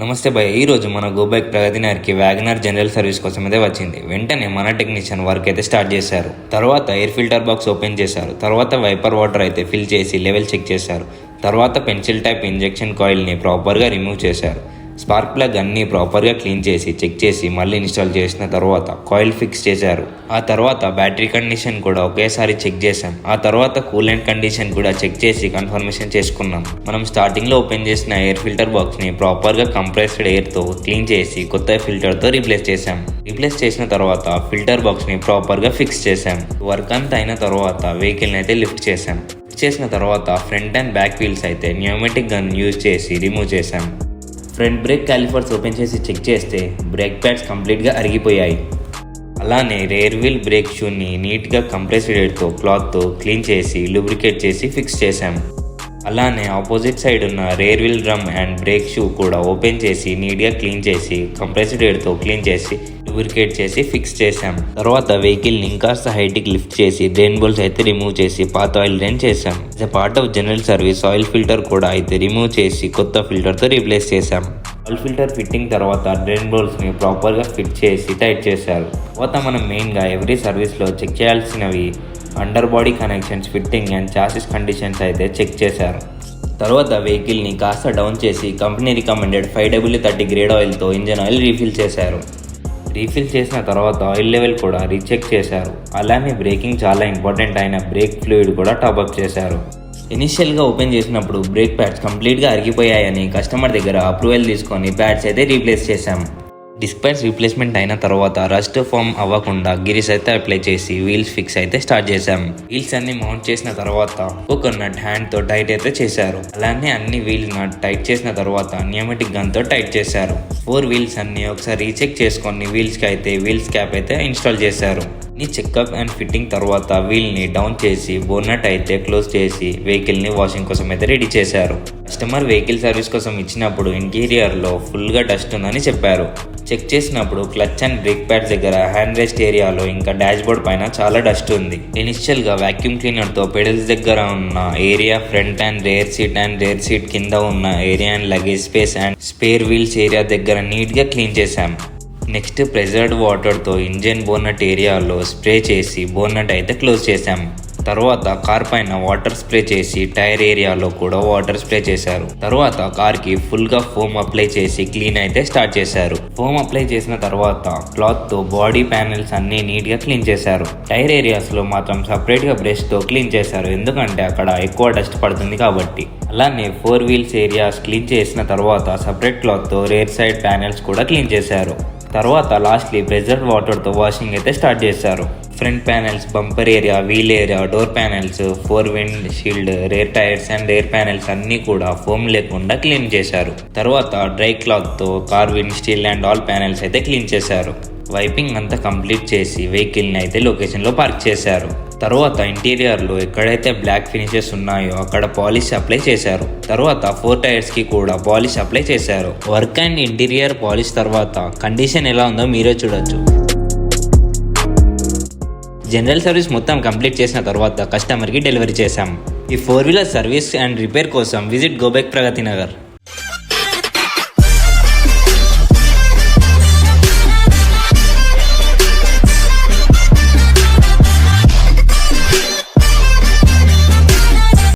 నమస్తే భయ్, ఈరోజు మన గోబైక్ ప్రగతినగర్కి వ్యాగనర్ జనరల్ సర్వీస్ కోసం అయితే వచ్చింది. వెంటనే మన టెక్నీషియన్ వర్క్ అయితే స్టార్ట్ చేశారు. తర్వాత ఎయిర్ ఫిల్టర్ బాక్స్ ఓపెన్ చేశారు. తర్వాత వైపర్ వాటర్ అయితే ఫిల్ చేసి లెవెల్ చెక్ చేశారు. తర్వాత పెన్సిల్ టైప్ ఇంజెక్షన్ కాయిల్ని ప్రాపర్గా రిమూవ్ చేశారు. స్పార్క్ ప్లగ్ అన్నీ ప్రాపర్గా క్లీన్ చేసి చెక్ చేసి మళ్ళీ ఇన్స్టాల్ చేసిన తర్వాత కాయిల్ ఫిక్స్ చేశారు. ఆ తర్వాత బ్యాటరీ కండిషన్ కూడా ఒకేసారి చెక్ చేశాం. ఆ తర్వాత కూలెంట్ కండిషన్ కూడా చెక్ చేసి కన్ఫర్మేషన్ చేసుకున్నాం. మనం స్టార్టింగ్లో ఓపెన్ చేసిన ఎయిర్ ఫిల్టర్ బాక్స్ని ప్రాపర్గా కంప్రెస్డ్ ఎయిర్తో క్లీన్ చేసి కొత్త ఫిల్టర్తో రీప్లేస్ చేశాం. రీప్లేస్ చేసిన తర్వాత ఫిల్టర్ బాక్స్ని ప్రాపర్గా ఫిక్స్ చేశాం. వర్క్ అంతా అయిన తర్వాత వెహికల్ని అయితే లిఫ్ట్ చేశాం. లిఫ్ట్ చేసిన తర్వాత ఫ్రంట్ అండ్ బ్యాక్ వీల్స్ అయితే న్యూమాటిక్ గన్ యూజ్ చేసి రిమూవ్ చేశాం. ఫ్రంట్ బ్రేక్ క్యాలిఫర్స్ ఓపెన్ చేసి చెక్ చేస్తే బ్రేక్ ప్యాడ్స్ కంప్లీట్గా అరిగిపోయాయి. అలానే రేర్ వీల్ బ్రేక్ షూని నీట్గా కంప్రెస్డ్ ఎయిర్తో క్లాత్తో క్లీన్ చేసి లూబ్రికేట్ చేసి ఫిక్స్ చేశాం. అలానే ఆపోజిట్ సైడ్ ఉన్న rear wheel drum and brake shoe కూడా ఓపెన్ చేసి నీట్గా క్లీన్ చేసి కంప్రెస్డ్ ఎయిర్తో క్లీన్ చేసి లూబ్రికేట్ చేసి ఫిక్స్ చేశాం. తర్వాత వెహికల్ని ఇంకాస్త హైట్కి లిఫ్ట్ చేసి డ్రైన్ బోల్స్ అయితే రిమూవ్ చేసి పాత ఆయిల్ డ్రైన్ చేశాం. As a part of general service oil filter కూడా అయితే రిమూవ్ చేసి కొత్త ఫిల్టర్తో రీప్లేస్ చేశాం. ఆయిల్ ఫిల్టర్ ఫిట్టింగ్ తర్వాత డ్రైన్ బోల్స్ని ప్రాపర్గా ఫిట్ చేసి టైట్ చేశారు. తర్వాత మనం మెయిన్గా ఎవ్రీ సర్వీస్లో చెక్ చేయాల్సినవి under body connections, fitting and chassis conditions అయితే చెక్ చేశారు. తర్వాత వెహికల్ని కాస్త డౌన్ చేసి కంపెనీ రికమెండెడ్ 5W30 గ్రేడ్ ఆయిల్తో ఇంజన్ ఆయిల్ రీఫిల్ చేశారు. రీఫిల్ చేసిన తర్వాత ఆయిల్ లెవెల్ కూడా రీచెక్ చేశారు. అలానే బ్రేకింగ్ చాలా ఇంపార్టెంట్ అయిన బ్రేక్ ఫ్లూయిడ్ కూడా టాప్అప్ చేశారు. ఇనిషియల్గా ఓపెన్ చేసినప్పుడు బ్రేక్ ప్యాడ్స్ కంప్లీట్గా అరిగిపోయాయని కస్టమర్ దగ్గర అప్రూవల్ తీసుకొని ప్యాడ్స్ అయితే రీప్లేస్ చేశాం. డిస్క్ ప్యాడ్స్ రీప్లేస్మెంట్ అయిన తర్వాత రస్ట్ ఫామ్ అవ్వకుండా గిరిస్ అయితే అప్లై చేసి వీల్స్ ఫిక్స్ అయితే స్టార్ట్ చేశాం. వీల్స్ అన్ని మౌంట్ చేసిన తర్వాత కోకోనట్ హ్యాండ్తో టైట్ అయితే చేశారు. అలానే అన్ని వీల్ నట్ టైట్ చేసిన తర్వాత న్యూమాటిక్ గన్తో టైట్ చేశారు. 4 వీల్స్ అన్ని ఒకసారి రీచెక్ చేసుకొని వీల్స్కి అయితే వీల్స్ క్యాప్ అయితే ఇన్స్టాల్ చేశారు. ఈ చెకప్ అండ్ ఫిట్టింగ్ తర్వాత వీల్ని డౌన్ చేసి బోనట్ అయితే క్లోజ్ చేసి వెహికల్ని వాషింగ్ కోసం అయితే రెడీ చేశారు. కస్టమర్ వెహికల్ సర్వీస్ కోసం ఇచ్చినప్పుడు ఇంటీరియర్లో ఫుల్గా డస్ట్ ఉందని చెప్పారు. చెక్ చేసినప్పుడు క్లచ్ అండ్ బ్రేక్ ప్యాడ్స్ దగ్గర హ్యాండ్ రెస్ట్ ఏరియాలో ఇంకా డాష్ బోర్డ్ పైన చాలా డస్ట్ ఉంది. ఇనిషియల్గా వాక్యూమ్ క్లీనర్తో పెడల్స్ దగ్గర ఉన్న area, front and rare seat కింద ఉన్న area and luggage space and spare wheels area దగ్గర నీట్గా క్లీన్ చేశాం. నెక్స్ట్ ప్రెజర్డ్ వాటర్తో ఇంజన్ బోనట్ ఏరియాలో స్ప్రే చేసి బోనట్ అయితే క్లోజ్ చేశాం. తర్వాత కార్ పైన వాటర్ స్ప్రే చేసి టైర్ ఏరియాలో కూడా వాటర్ స్ప్రే చేశారు. తర్వాత కార్కి ఫుల్గా ఫోమ్ అప్లై చేసి క్లీన్ అయితే స్టార్ట్ చేశారు. ఫోమ్ అప్లై చేసిన తర్వాత క్లాత్తో బాడీ ప్యానెల్స్ అన్ని నీట్గా క్లీన్ చేశారు. టైర్ ఏరియాస్లో మాత్రం సపరేట్గా బ్రష్తో క్లీన్ చేశారు, ఎందుకంటే అక్కడ ఎక్కువ డస్ట్ పడుతుంది కాబట్టి. అలానే 4 వీల్స్ ఏరియాస్ క్లీన్ చేసిన తర్వాత సపరేట్ క్లాత్తో రేర్ సైడ్ ప్యానెల్స్ కూడా క్లీన్ చేశారు. తర్వాత లాస్ట్లీ ప్రెజర్డ్ వాటర్తో వాషింగ్ అయితే స్టార్ట్ చేశారు. Front panels, bumper area, wheel area, door panels, 4 windshield, rear tyres and rear panels అన్నీ కూడా ఫోమ్ లేకుండా క్లీన్ చేశారు. తర్వాత డ్రై క్లాత్తో car windshield and all panels అయితే క్లీన్ చేశారు. వైపింగ్ అంతా కంప్లీట్ చేసి వెహికల్ని అయితే లొకేషన్లో పార్క్ చేశారు. తర్వాత ఇంటీరియర్లో ఎక్కడైతే బ్లాక్ ఫినిషెస్ ఉన్నాయో అక్కడ పాలిష్ అప్లై చేశారు. తర్వాత 4 టైర్స్కి కూడా పాలిష్ అప్లై చేశారు. వర్క్ అండ్ ఇంటీరియర్ పాలిష్ తర్వాత కండిషన్ ఎలా ఉందో మీరే చూడొచ్చు. జనరల్ సర్వీస్ మొత్తం కంప్లీట్ చేసిన తర్వాత కస్టమర్కి డెలివరీ చేశాం. ఈ 4 వీలర్ సర్వీస్ అండ్ రిపేర్ కోసం విజిట్ గోబైక్ ప్రగతినగర్.